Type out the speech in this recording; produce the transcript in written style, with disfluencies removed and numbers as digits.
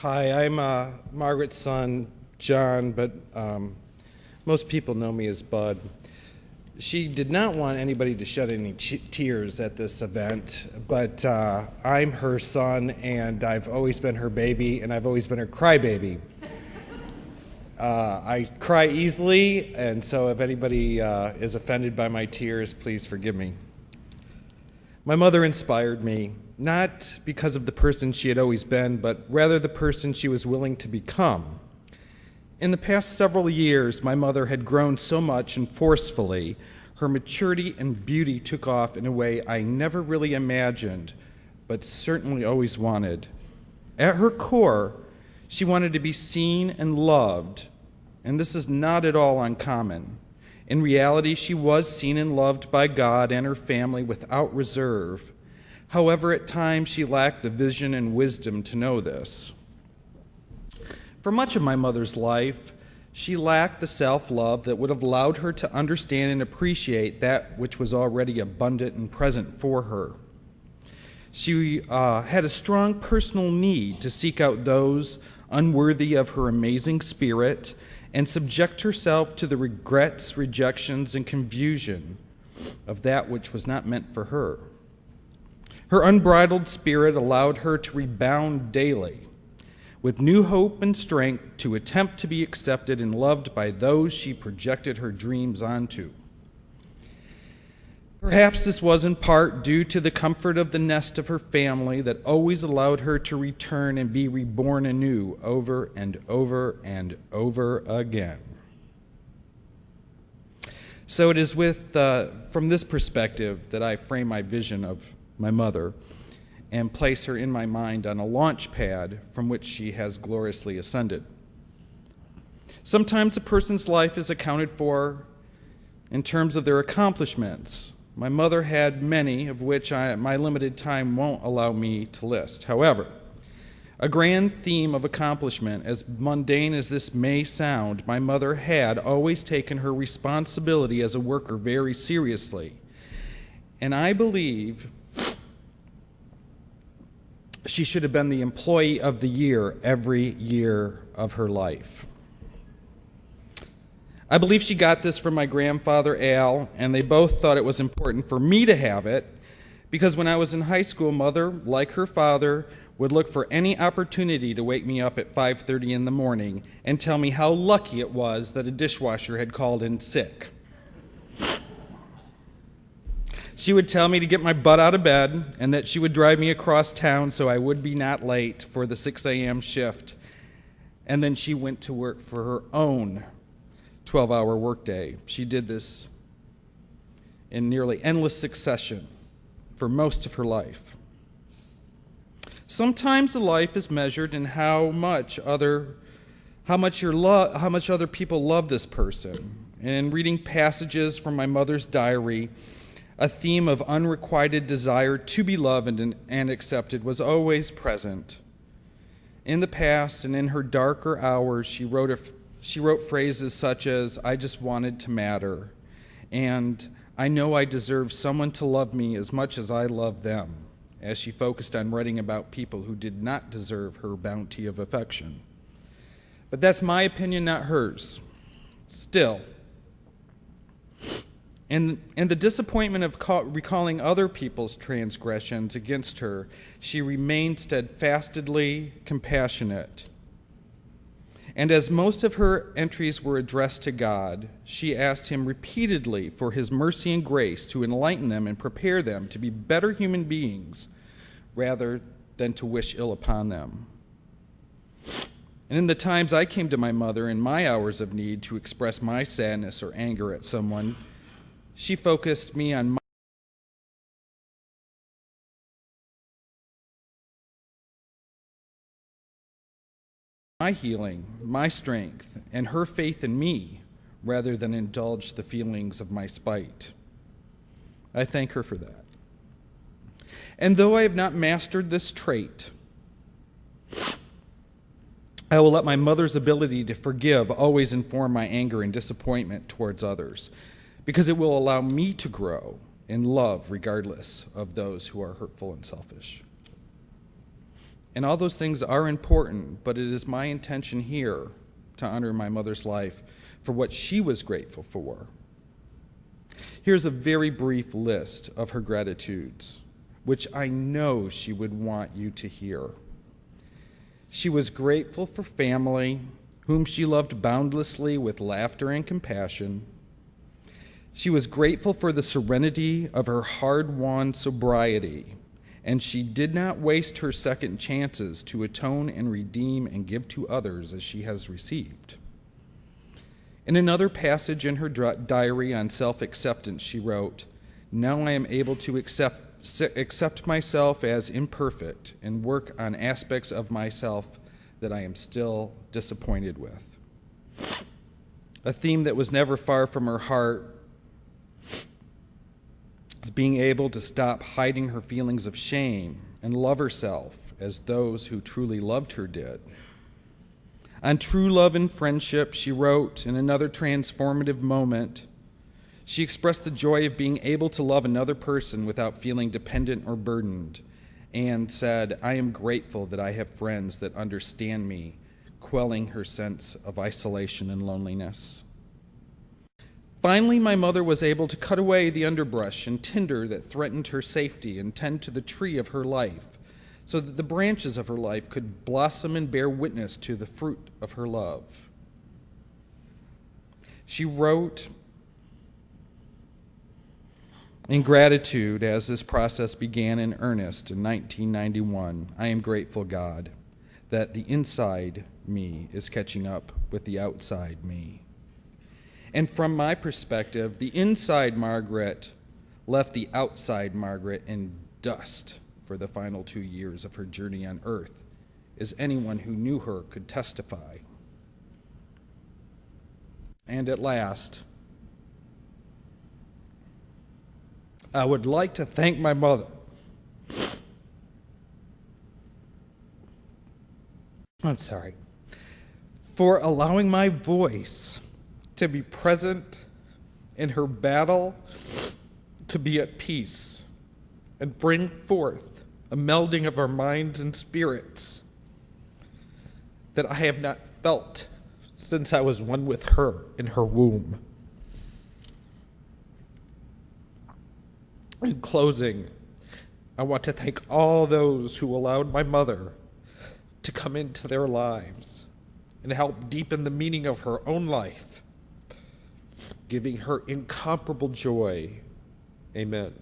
Hi, I'm Margaret's son, John, but most people know me as Bud. She did not want anybody to shed any tears at this event, but I'm her son, and I've always been her baby, and I've always been her crybaby. I cry easily, and so if anybody is offended by my tears, please forgive me. My mother inspired me, not because of the person she had always been, but rather the person she was willing to become. In the past several years, my mother had grown so much and forcefully, her maturity and beauty took off in a way I never really imagined, but certainly always wanted. At her core, she wanted to be seen and loved, and this is not at all uncommon. In reality, she was seen and loved by God and her family without reserve. However, at times she lacked the vision and wisdom to know this. For much of my mother's life, she lacked the self-love that would have allowed her to understand and appreciate that which was already abundant and present for her. She had a strong personal need to seek out those unworthy of her amazing spirit and subject herself to the regrets, rejections, and confusion of that which was not meant for her. Her unbridled spirit allowed her to rebound daily with new hope and strength to attempt to be accepted and loved by those she projected her dreams onto. Perhaps this was in part due to the comfort of the nest of her family that always allowed her to return and be reborn anew over and over and over again. So it is from this perspective that I frame my vision of my mother and place her in my mind on a launch pad from which she has gloriously ascended. Sometimes a person's life is accounted for in terms of their accomplishments. My mother had many, of which my limited time won't allow me to list. However, a grand theme of accomplishment, as mundane as this may sound, my mother had always taken her responsibility as a worker very seriously. And I believe she should have been the employee of the year every year of her life. I believe she got this from my grandfather, Al, and they both thought it was important for me to have it because when I was in high school, Mother, like her father, would look for any opportunity to wake me up at 5:30 in the morning and tell me how lucky it was that a dishwasher had called in sick. She would tell me to get my butt out of bed and that she would drive me across town so I would be not late for the 6 a.m. shift. And then she went to work for her own 12-hour workday. She did this in nearly endless succession for most of her life. Sometimes the life is measured in how much other people love this person. And in reading passages from my mother's diary, a theme of unrequited desire to be loved and accepted was always present. In the past and in her darker hours, she wrote phrases such as, "I just wanted to matter," and "I know I deserve someone to love me as much as I love them," as she focused on writing about people who did not deserve her bounty of affection. But that's my opinion, not hers. Still, in the disappointment of recalling other people's transgressions against her, she remained steadfastly compassionate. And as most of her entries were addressed to God, she asked him repeatedly for his mercy and grace to enlighten them and prepare them to be better human beings rather than to wish ill upon them. And in the times I came to my mother in my hours of need to express my sadness or anger at someone, she focused me on my healing, my strength, and her faith in me, rather than indulge the feelings of my spite. I thank her for that. And though I have not mastered this trait, I will let my mother's ability to forgive always inform my anger and disappointment towards others, because it will allow me to grow in love regardless of those who are hurtful and selfish. And all those things are important, but it is my intention here to honor my mother's life for what she was grateful for. Here's a very brief list of her gratitudes, which I know she would want you to hear. She was grateful for family, whom she loved boundlessly with laughter and compassion. She was grateful for the serenity of her hard-won sobriety, and she did not waste her second chances to atone and redeem and give to others as she has received. In another passage in her diary on self-acceptance, she wrote, "Now I am able to accept myself as imperfect and work on aspects of myself that I am still disappointed with." A theme that was never far from her heart is being able to stop hiding her feelings of shame and love herself as those who truly loved her did. On true love and friendship, she wrote, in another transformative moment, she expressed the joy of being able to love another person without feeling dependent or burdened, and said, "I am grateful that I have friends that understand me," quelling her sense of isolation and loneliness. Finally, my mother was able to cut away the underbrush and tinder that threatened her safety and tend to the tree of her life, so that the branches of her life could blossom and bear witness to the fruit of her love. She wrote in gratitude as this process began in earnest in 1991, "I am grateful, God, that the inside me is catching up with the outside me." And from my perspective, the inside Margaret left the outside Margaret in dust for the final 2 years of her journey on earth, as anyone who knew her could testify. And at last, I would like to thank my mother for allowing my voice to be present in her battle to be at peace and bring forth a melding of our minds and spirits that I have not felt since I was one with her in her womb. In closing, I want to thank all those who allowed my mother to come into their lives and help deepen the meaning of her own life, giving her incomparable joy. Amen.